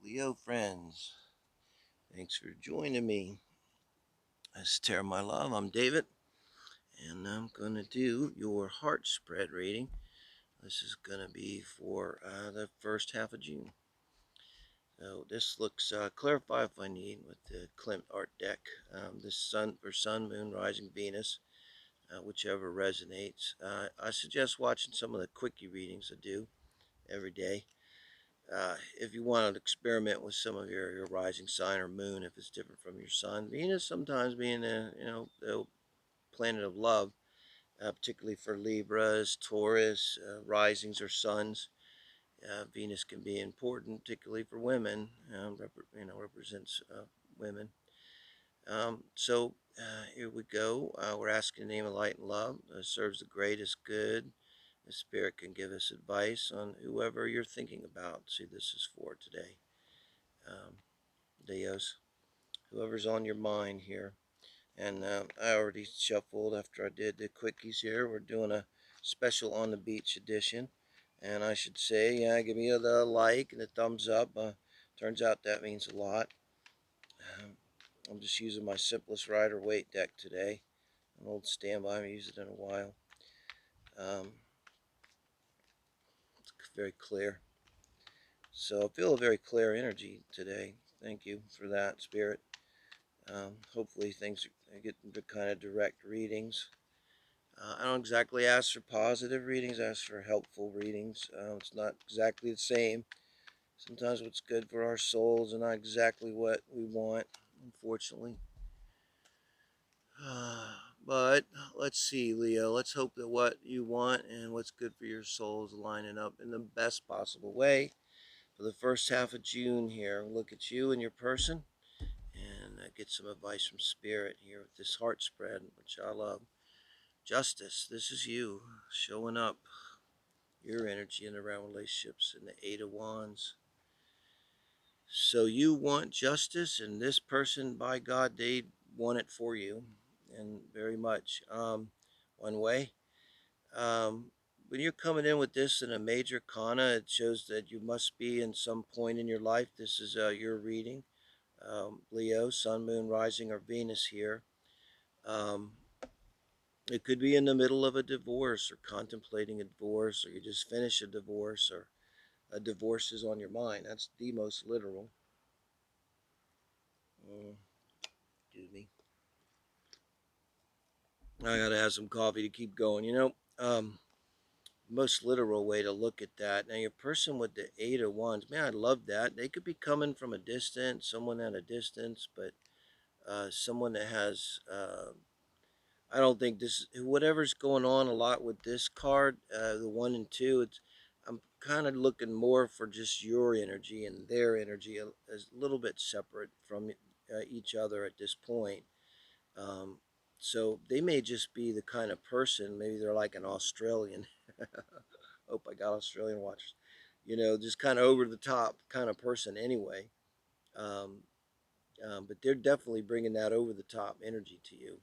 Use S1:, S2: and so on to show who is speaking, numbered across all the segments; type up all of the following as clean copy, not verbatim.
S1: Leo friends, thanks for joining me. This is Tarotmylove. I'm David, and I'm going to do your heart spread reading. This is going to be for the first half of June. So this looks, clarify if I need, with the Klimt art deck. This sun for Sun, Moon, Rising, Venus, whichever resonates. I suggest watching some of the quickie readings I do every day. If you want to experiment with some of your rising sign or moon, if it's different from your sun, Venus sometimes being the planet of love, particularly for Libras, Taurus, risings or suns. Venus can be important, particularly for women. Represents women. Here we go. We're asking the name of light and love. Serves the greatest good. The spirit can give us advice on whoever you're thinking about. See, this is for today. Leos, whoever's on your mind here. And I already shuffled after I did the quickies here. We're doing a special on the beach edition. And I should say, yeah, give me the like and the thumbs up. Turns out that means a lot. Um, I'm just using my simplest rider weight deck today. An old standby. I haven't used it in a while. It's very clear. So I feel a very clear energy today. Thank you for that, Spirit. Hopefully things get the kind of direct readings. I don't exactly ask for positive readings, I ask for helpful readings. It's not exactly the same. Sometimes what's good for our souls is not exactly what we want, unfortunately. But let's see, Leo. Let's hope that what you want and what's good for your soul is lining up in the best possible way for the first half of June here. Look at you and your person and get some advice from Spirit here with this heart spread, which I love. Justice, this is you showing up, your energy in around relationships in the Eight of Wands. So you want justice, and this person, by God, they want it for you, and very much. One way. When you're coming in with this in a major kana, it shows that you must be in some point in your life. This is your reading. Leo, Sun, Moon, Rising, or Venus here. Um, it could be in the middle of a divorce or contemplating a divorce, or you just finished a divorce, or a divorce is on your mind. That's the most literal. Excuse me. I gotta have some coffee to keep going. Most literal way to look at that. Now, your person with the Eight of Wands, man, I love that. They could be coming from a distance, someone at a distance, but someone that has I don't think this, whatever's going on a lot with this card, the one and two. I'm kind of looking more for just your energy and their energy as a little bit separate from each other at this point. Um, so they may just be the kind of person. Maybe they're like an Australian. Hope I got Australian watchers. Just kind of over the top kind of person anyway. Um, but they're definitely bringing that over the top energy to you.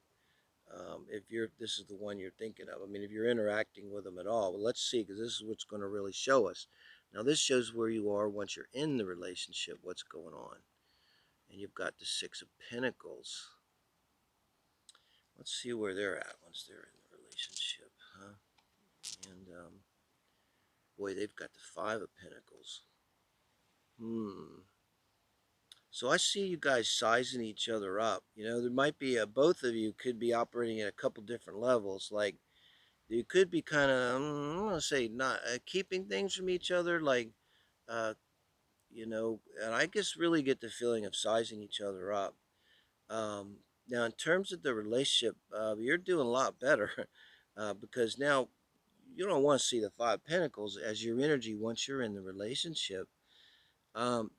S1: If this is the one you're thinking of. I mean, if you're interacting with them at all, well, let's see, because this is what's going to really show us. Now, this shows where you are once you're in the relationship, what's going on. And you've got the Six of Pentacles. Let's see where they're at once they're in the relationship, huh? And, boy, they've got the Five of Pentacles. So I see you guys sizing each other up. There might be both of you could be operating at a couple different levels. Like, you could be kind of, I'm going to say, not keeping things from each other, like, uh, and I just really get the feeling of sizing each other up. Um, Now, in terms of the relationship, you're doing a lot better because now you don't want to see the Five Pentacles as your energy once you're in the relationship. Um,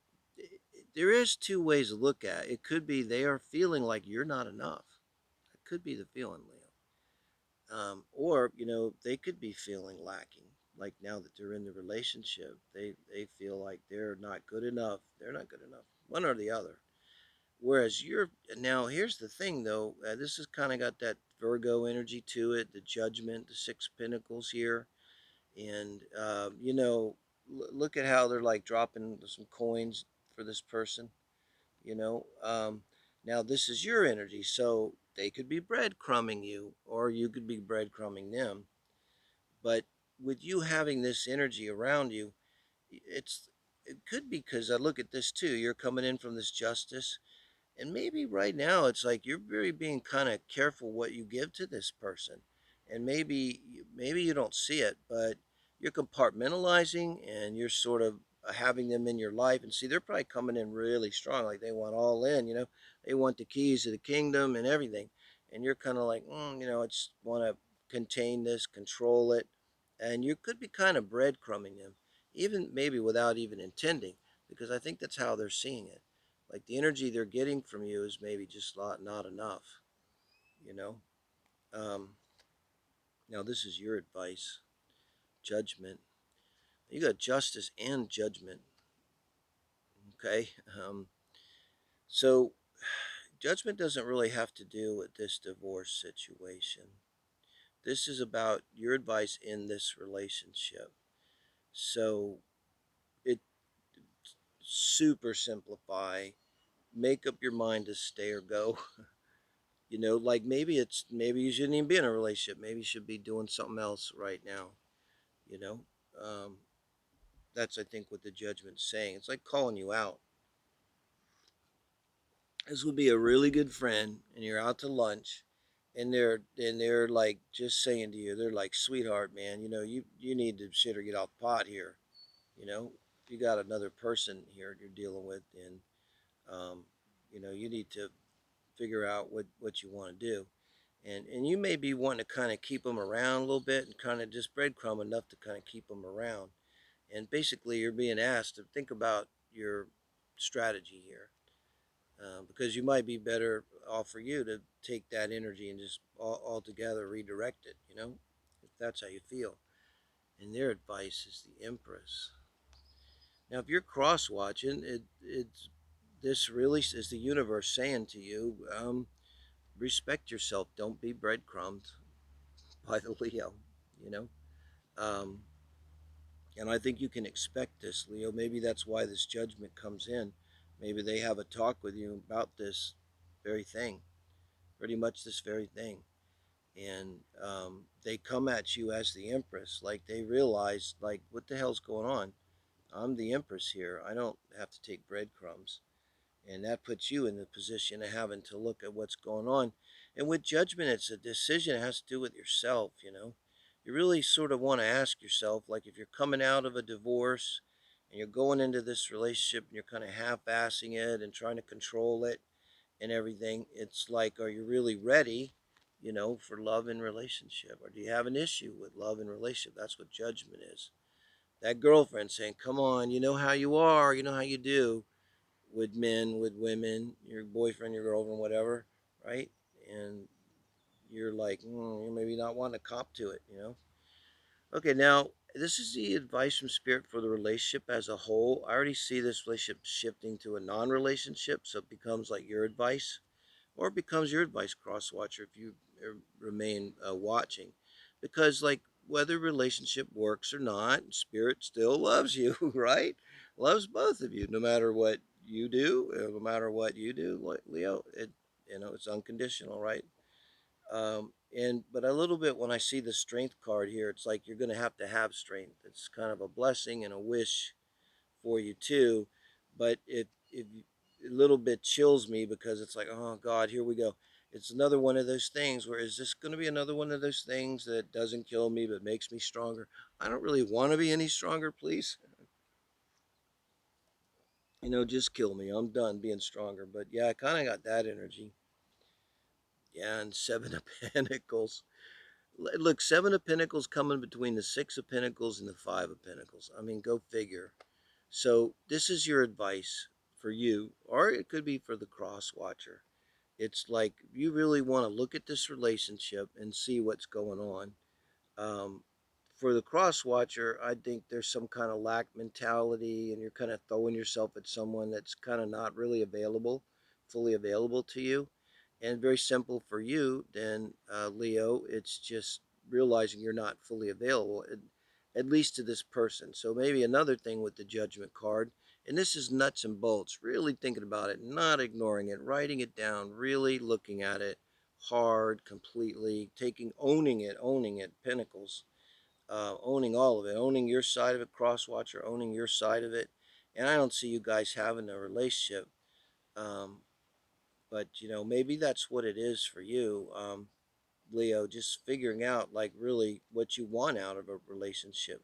S1: there is two ways to look at it. It could be they are feeling like you're not enough. That could be the feeling, Leo. Or they could be feeling lacking. Like now that they're in the relationship, they feel like they're not good enough. They're not good enough. One or the other. Whereas you're now, here's the thing though. This has kind of got that Virgo energy to it. The Judgment, the Six Pentacles here, and look at how they're like dropping some coins for this person, you know. Now this is your energy, so they could be breadcrumbing you, or you could be breadcrumbing them. But with you having this energy around you, it's it could be because I look at this too. You're coming in from this justice, and maybe right now it's like you're very being kind of careful what you give to this person. And maybe you don't see it, but you're compartmentalizing and you're sort of having them in your life. And see, they're probably coming in really strong, like they want all in, you know, they want the keys to the kingdom and everything. And you're kind of like, you know, I just want to contain this, control it. And you could be kind of breadcrumbing them, even maybe without even intending, because I think that's how they're seeing it. Like the energy they're getting from you is maybe just not enough, you know. Um, Now this is your advice. Judgment. You got justice and judgment. Okay. So judgment doesn't really have to do with this divorce situation. This is about your advice in this relationship. So it super simplify. Make up your mind to stay or go. You know, like maybe you shouldn't even be in a relationship. Maybe you should be doing something else right now. You know, um, that's I think what the judgment's saying. It's like calling you out. This would be a really good friend, and you're out to lunch, and they're like just saying to you, they're like, "Sweetheart, man, you know, you need to shit or get off the pot here. You know, you got another person here you're dealing with, and um, you know, you need to figure out what you want to do." And you may be wanting to kind of keep them around a little bit and kind of just breadcrumb enough to kind of keep them around. And basically, you're being asked to think about your strategy here, because you might be better off for you to take that energy and just altogether redirect it, you know, if that's how you feel. And their advice is the Empress. Now, if you're cross watching, it's this really is the universe saying to you, respect yourself. Don't be breadcrumbed by the Leo, you know. Um, and I think you can expect this, Leo. Maybe that's why this judgment comes in. Maybe they have a talk with you about this very thing, pretty much this very thing. And they come at you as the Empress, like they realize, like, what the hell's going on? I'm the Empress here. I don't have to take breadcrumbs. And that puts you in the position of having to look at what's going on. And with judgment, it's a decision. It has to do with yourself, you know. You really sort of want to ask yourself, like, if you're coming out of a divorce and you're going into this relationship and you're kind of half-assing it and trying to control it and everything, it's like, are you really ready, you know, for love and relationship? Or do you have an issue with love and relationship? That's what judgment is. That girlfriend saying, come on, you know how you are, you know how you do with men, with women, your boyfriend, your girlfriend, whatever, right? And you're like, you maybe not wanting to cop to it, you know? Okay, now this is the advice from Spirit for the relationship as a whole. I already see this relationship shifting to a non relationship, so it becomes like your advice, or it becomes your advice, cross watcher, if you remain watching. Because, like, whether relationship works or not, Spirit still loves you, right? Loves both of you, no matter what you do, no matter what you do, Leo. It's unconditional, right? And but a little bit when I see the strength card here, it's like you're going to have strength. It's kind of a blessing and a wish for you too, but it a little bit chills me because it's like, oh God, here we go. It's another one of those things where is this going to be another one of those things that doesn't kill me but makes me stronger? I don't really want to be any stronger, please. You know, just kill me. I'm done being stronger. But yeah, I kind of got that energy. Yeah, and Seven of Pentacles. Look, Seven of Pentacles coming between the Six of Pentacles and the Five of Pentacles. I mean, go figure. So this is your advice for you, or it could be for the cross watcher. It's like you really want to look at this relationship and see what's going on. Um, for the cross watcher, I think there's some kind of lack mentality, and you're kind of throwing yourself at someone that's kind of not really available, fully available to you. And very simple for you, then, Leo, it's just realizing you're not fully available, at least to this person. So maybe another thing with the judgment card, And this is nuts and bolts, really thinking about it, not ignoring it, writing it down, really looking at it hard, completely, owning it, Pinnacles, owning all of it, owning your side of it, Crosswatcher, owning your side of it. And I don't see you guys having a relationship. Um, but, maybe that's what it is for you, Leo, just figuring out like really what you want out of a relationship.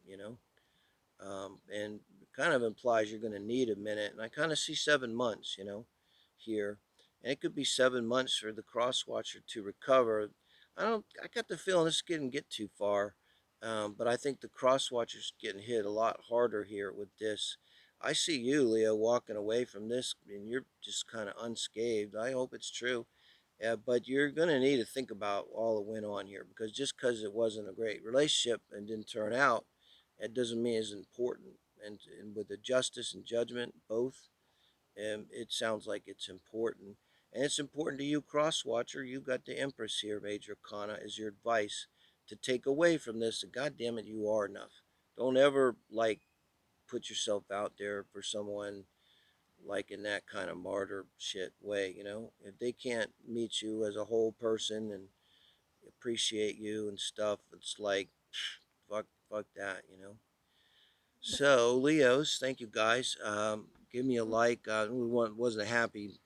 S1: And kind of implies you're going to need a minute. And I kind of see 7 months, here. And it could be 7 months for the cross watcher to recover. I got the feeling this didn't get too far. But I think the cross watcher's getting hit a lot harder here with this. I see you, Leo, walking away from this, and you're just kind of unscathed. I hope it's true. Yeah, but you're going to need to think about all that went on here, because just because it wasn't a great relationship and didn't turn out, it doesn't mean it's important. And with the justice and judgment, both, it sounds like it's important. And it's important to you, Cross Watcher. You got the Empress here, Major Kana, is your advice to take away from this. And God damn it, you are enough. Don't ever, like, put yourself out there for someone like in that kind of martyr shit way. If they can't meet you as a whole person and appreciate you and stuff, it's like fuck that. So Leos, thank you guys. Give me a like. Wasn't a happy,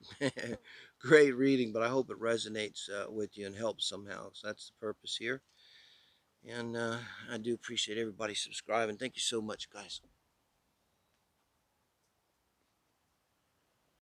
S1: great reading, but I hope it resonates with you and helps somehow. So that's the purpose here. And I do appreciate everybody subscribing. Thank you so much, guys.